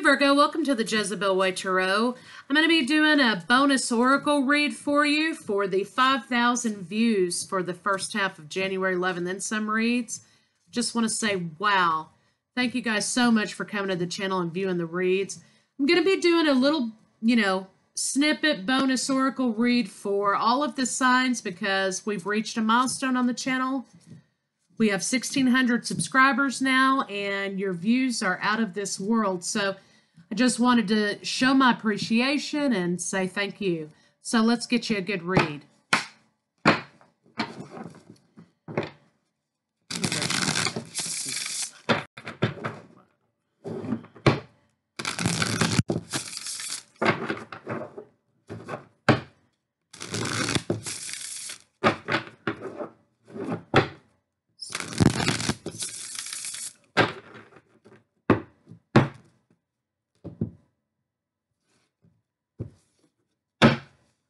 Virgo, welcome to the Jezebel Way Tarot. I'm going to be doing a bonus oracle read for you for the 5,000 views for the first half of January 11, then some reads. Just want to say, wow, thank you guys so much for coming to the channel and viewing the reads. I'm going to be doing a little, snippet bonus oracle read for all of the signs because we've reached a milestone on the channel. We have 1,600 subscribers now, and your views are out of this world. So I just wanted to show my appreciation and say thank you. So let's get you a good read.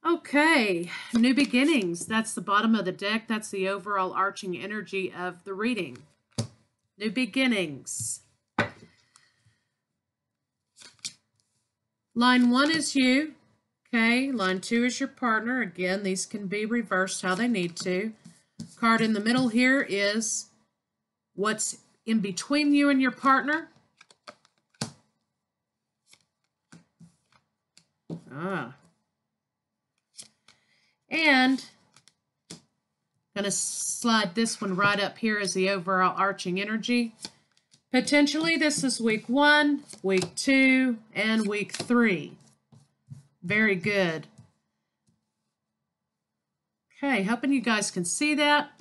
Okay, new beginnings. That's the bottom of the deck. That's the overall arching energy of the reading. New beginnings. Line 1 is you. Okay, line 2 is your partner. Again, these can be reversed how they need to. Card in the middle here is what's in between you and your partner. And I'm going to slide this one right up here as the overall arching energy. Potentially, this is week 1, week 2, and week 3. Very good. Okay, hoping you guys can see that.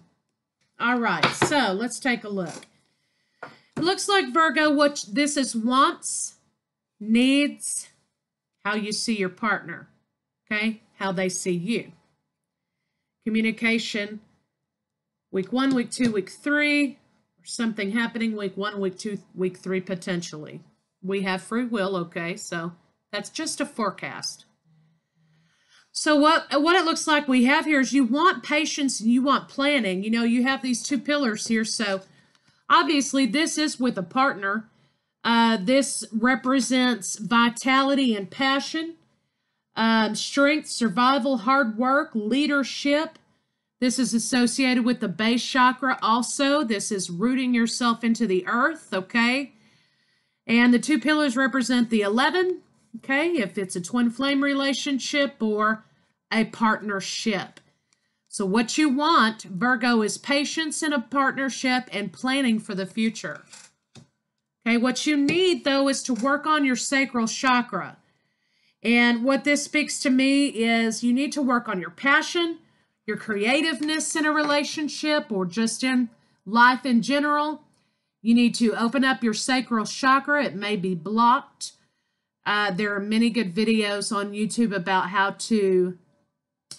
All right, so let's take a look. It looks like, Virgo, what this is wants, needs, how you see your partner, okay? How they see you. Communication, week 1, week 2, week 3, or something happening week 1, week 2, week 3 potentially. We have free will, okay, so that's just a forecast. So what it looks like we have here is you want patience and you want planning. You have these two pillars here, so obviously this is with a partner. This represents vitality and passion. Strength, survival, hard work, leadership. This is associated with the base chakra also. This is rooting yourself into the earth, okay? And the two pillars represent the 11, okay? If it's a twin flame relationship or a partnership. So what you want, Virgo, is patience in a partnership and planning for the future. Okay, what you need, though, is to work on your sacral chakra. And what this speaks to me is you need to work on your passion, your creativeness in a relationship, or just in life in general. You need to open up your sacral chakra. It may be blocked. There are many good videos on YouTube about how to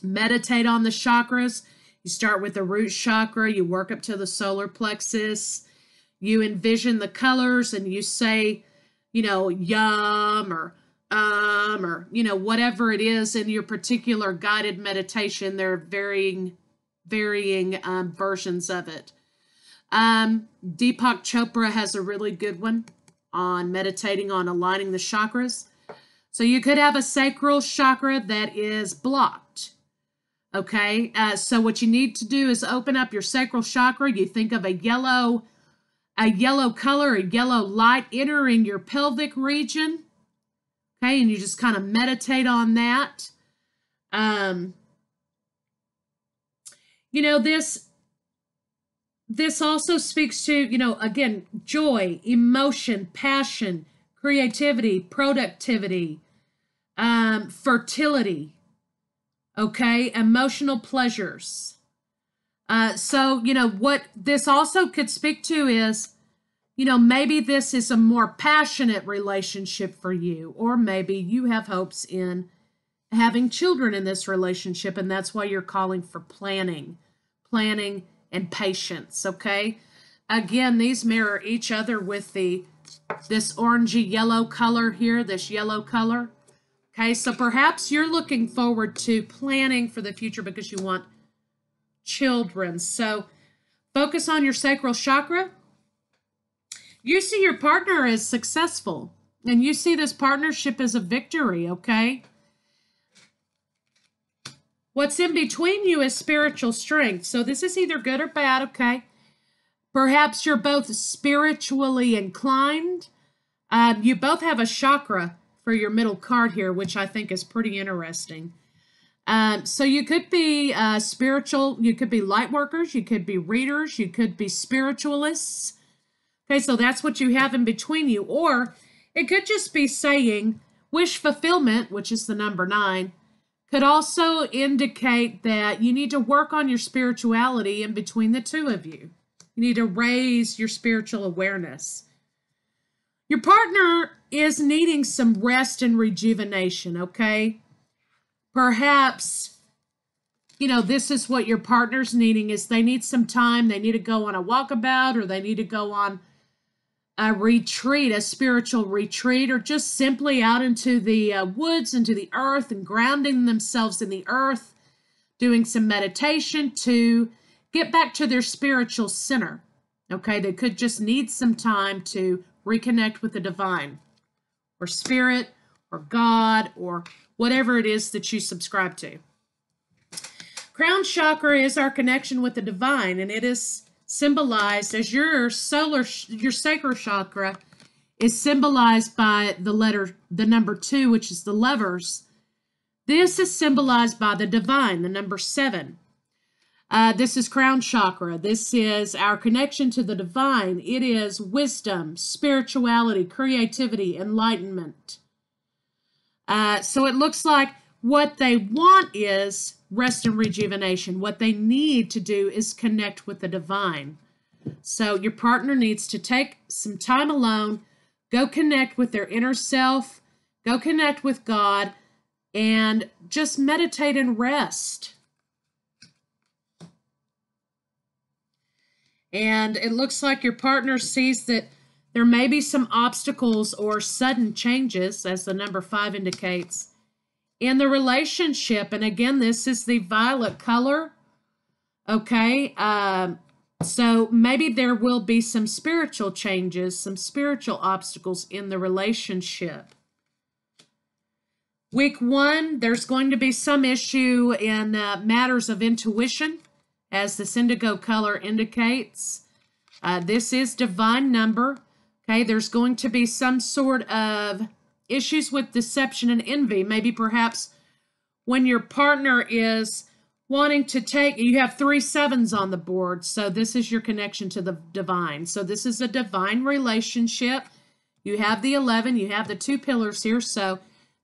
meditate on the chakras. You start with the root chakra. You work up to the solar plexus. You envision the colors and you say, yum or whatever it is in your particular guided meditation. There are varying versions of it. Deepak Chopra has a really good one on meditating on aligning the chakras. So you could have a sacral chakra that is blocked. Okay, so what you need to do is open up your sacral chakra. You think of a yellow color, a yellow light entering your pelvic region. Okay, and you just kind of meditate on that. This also speaks to, again, joy, emotion, passion, creativity, productivity, fertility, okay, emotional pleasures. So, what this also could speak to is, maybe this is a more passionate relationship for you, or maybe you have hopes in having children in this relationship, and that's why you're calling for planning and patience, okay? Again, these mirror each other with this orangey yellow color here, this yellow color. Okay, so perhaps you're looking forward to planning for the future because you want children. So focus on your sacral chakra. You see your partner as successful. And you see this partnership as a victory, okay? What's in between you is spiritual strength. So this is either good or bad, okay? Perhaps you're both spiritually inclined. You both have a chakra for your middle card here, which I think is pretty interesting. So you could be spiritual, you could be light workers, you could be readers, you could be spiritualists. Okay, so that's what you have in between you. Or it could just be saying wish fulfillment, which is the number 9, could also indicate that you need to work on your spirituality in between the two of you. You need to raise your spiritual awareness. Your partner is needing some rest and rejuvenation, okay? Perhaps, you know, this is what your partner's needing, is they need some time. They need to go on a walkabout, or they need to go on a retreat, a spiritual retreat, or just simply out into the woods, into the earth, and grounding themselves in the earth, doing some meditation to get back to their spiritual center. Okay, they could just need some time to reconnect with the divine, or spirit, or God, or whatever it is that you subscribe to. Crown chakra is our connection with the divine, and it is symbolized as your sacral chakra is symbolized by the number 2, which is the Lovers. This is symbolized by the divine, the number 7. This is crown chakra. This is our connection to the divine. It is wisdom, spirituality, creativity, enlightenment. So it looks like what they want is rest and rejuvenation. What they need to do is connect with the divine. So your partner needs to take some time alone, go connect with their inner self, go connect with God, and just meditate and rest. And it looks like your partner sees that there may be some obstacles or sudden changes, as the number 5 indicates, in the relationship. And again, this is the violet color. Okay, so maybe there will be some spiritual changes, some spiritual obstacles in the relationship. Week 1, there's going to be some issue in matters of intuition, as this indigo color indicates. This is divine number. Okay, there's going to be some sort of issues with deception and envy. Maybe perhaps when your partner is wanting to take, you have 3 7s on the board. So this is your connection to the divine. So this is a divine relationship. You have the 11, you have the 2 pillars here. So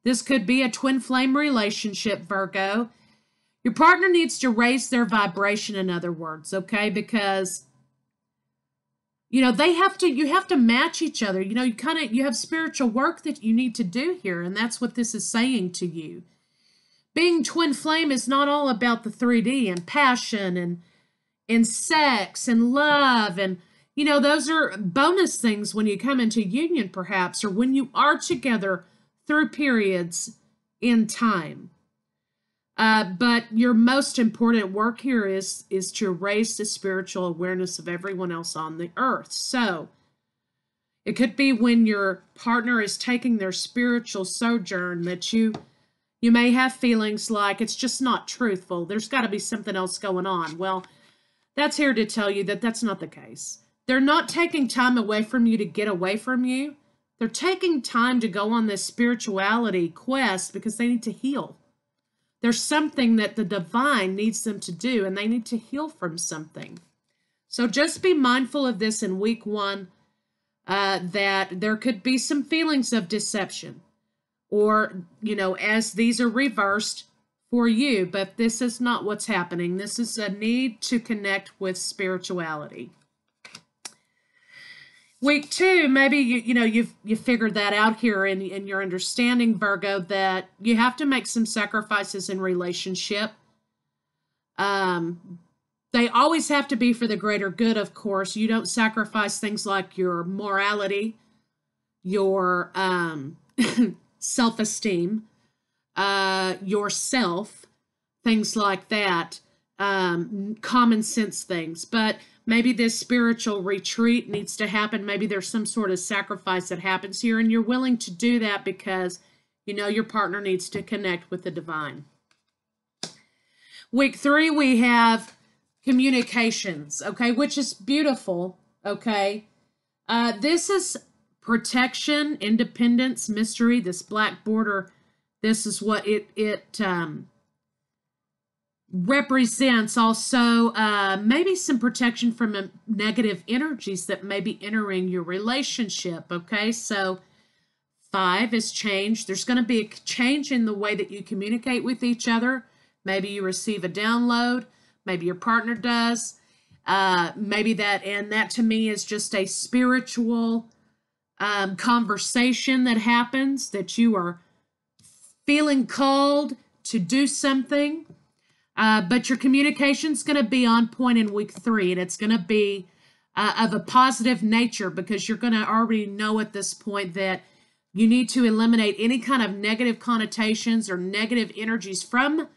this could be a twin flame relationship, Virgo. Your partner needs to raise their vibration, in other words, okay? Because, you know, you have to match each other. You know, you have spiritual work that you need to do here, and that's what this is saying to you. Being twin flame is not all about the 3D and passion and sex and love, and, you know, those are bonus things when you come into union, perhaps, or when you are together through periods in time. But your most important work here is to raise the spiritual awareness of everyone else on the earth. So it could be when your partner is taking their spiritual sojourn that you may have feelings like it's just not truthful. There's got to be something else going on. Well, that's here to tell you that that's not the case. They're not taking time away from you to get away from you. They're taking time to go on this spirituality quest because they need to heal. There's something that the divine needs them to do, and they need to heal from something. So just be mindful of this in week 1, that there could be some feelings of deception, or, you know, as these are reversed for you, but this is not what's happening. This is a need to connect with spirituality. Week 2, maybe you figured that out here in your understanding, Virgo, that you have to make some sacrifices in relationship. They always have to be for the greater good, of course. You don't sacrifice things like your morality, your self-esteem, yourself, things like that, common sense things. But Maybe this spiritual retreat needs to happen. Maybe there's some sort of sacrifice that happens here, and you're willing to do that because you know your partner needs to connect with the divine. Week 3, we have communications, okay, which is beautiful, okay. This is protection, independence, mystery, this black border. This is what it represents. Also, maybe some protection from negative energies that may be entering your relationship, okay? So 5 is change. There's going to be a change in the way that you communicate with each other. Maybe you receive a download. Maybe your partner does. Maybe that, and that to me is just a spiritual conversation that happens, that you are feeling called to do something. But your communication is going to be on point in week 3, and it's going to be of a positive nature, because you're going to already know at this point that you need to eliminate any kind of negative connotations or negative energies from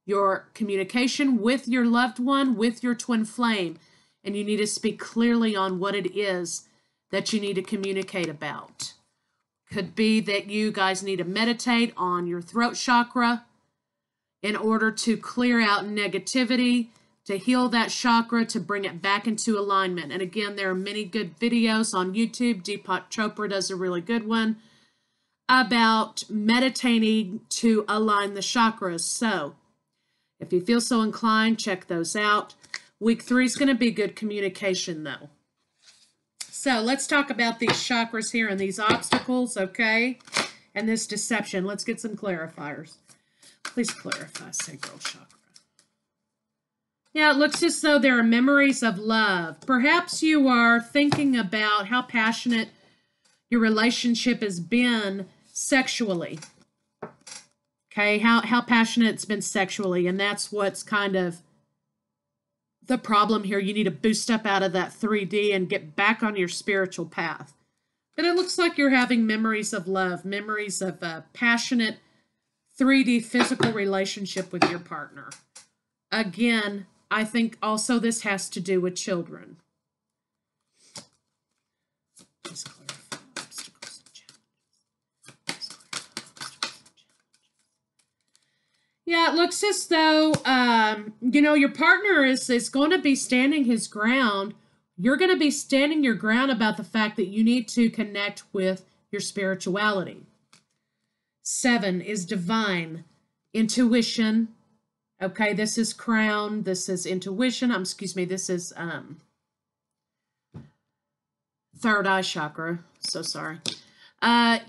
your communication with your loved one, with your twin flame, and you need to speak clearly on what it is that you need to communicate about. Could be that you guys need to meditate on your throat chakra in order to clear out negativity, to heal that chakra, to bring it back into alignment. And again, there are many good videos on YouTube. Deepak Chopra does a really good one about meditating to align the chakras. So if you feel so inclined, check those out. Week 3 is going to be good communication, though. So let's talk about these chakras here and these obstacles, okay? And this deception. Let's get some clarifiers. Please clarify sacral chakra. Yeah, it looks as though there are memories of love. Perhaps you are thinking about how passionate your relationship has been sexually. Okay, how passionate it's been sexually, and that's what's kind of the problem here. You need to boost up out of that 3D and get back on your spiritual path. But it looks like you're having memories of love, memories of a passionate 3D physical relationship with your partner. Again, I think also this has to do with children. Just clarify obstacles and challenges. Yeah, it looks as though, you know, your partner is going to be standing his ground. You're going to be standing your ground about the fact that you need to connect with your spirituality. 7 is divine intuition. Okay, this is crown. This is intuition. This is third eye chakra. So sorry.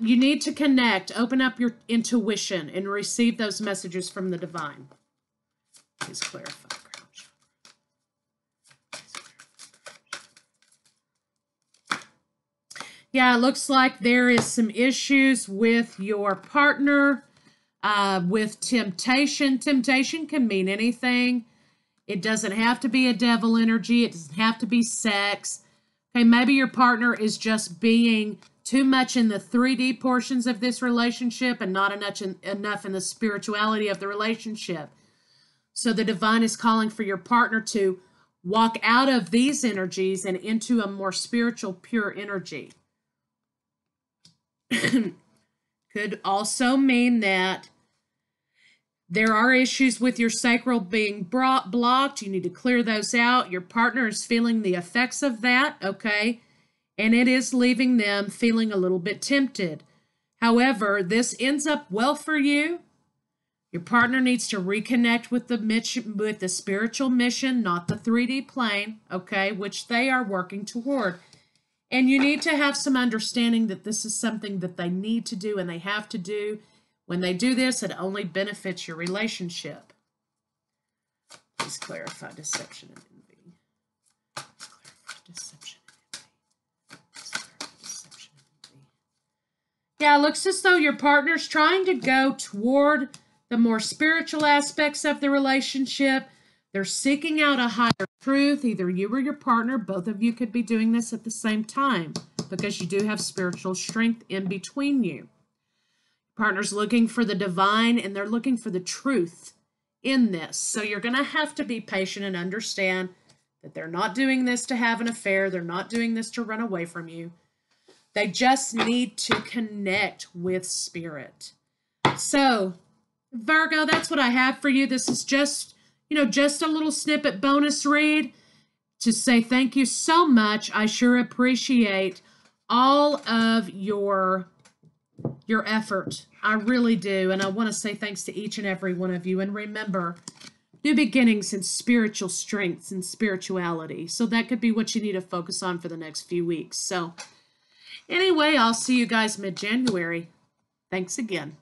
You need to connect, open up your intuition, and receive those messages from the divine. Please clarify crown chakra. Yeah, it looks like there is some issues with your partner, with temptation. Temptation can mean anything. It doesn't have to be a devil energy. It doesn't have to be sex. Okay, maybe your partner is just being too much in the 3D portions of this relationship and not enough in the spirituality of the relationship. So the divine is calling for your partner to walk out of these energies and into a more spiritual, pure energy. Could also mean that there are issues with your sacral being blocked. You need to clear those out. Your partner is feeling the effects of that, okay? And it is leaving them feeling a little bit tempted. However, this ends up well for you. Your partner needs to reconnect with the mission, with the spiritual mission, not the 3D plane, okay, which they are working toward. And you need to have some understanding that this is something that they need to do and they have to do. When they do this, it only benefits your relationship. Please clarify deception and envy. Please clarify deception and envy. Please clarify deception and envy. Yeah, it looks as though your partner's trying to go toward the more spiritual aspects of the relationship. They're seeking out a higher truth. Either you or your partner, both of you could be doing this at the same time because you do have spiritual strength in between you. Partner's looking for the divine and they're looking for the truth in this. So you're going to have to be patient and understand that they're not doing this to have an affair. They're not doing this to run away from you. They just need to connect with spirit. So, Virgo, that's what I have for you. This is just, just a little snippet bonus read to say thank you so much. I sure appreciate all of your effort. I really do. And I want to say thanks to each and every one of you. And remember, new beginnings and spiritual strengths and spirituality. So that could be what you need to focus on for the next few weeks. So anyway, I'll see you guys mid-January. Thanks again.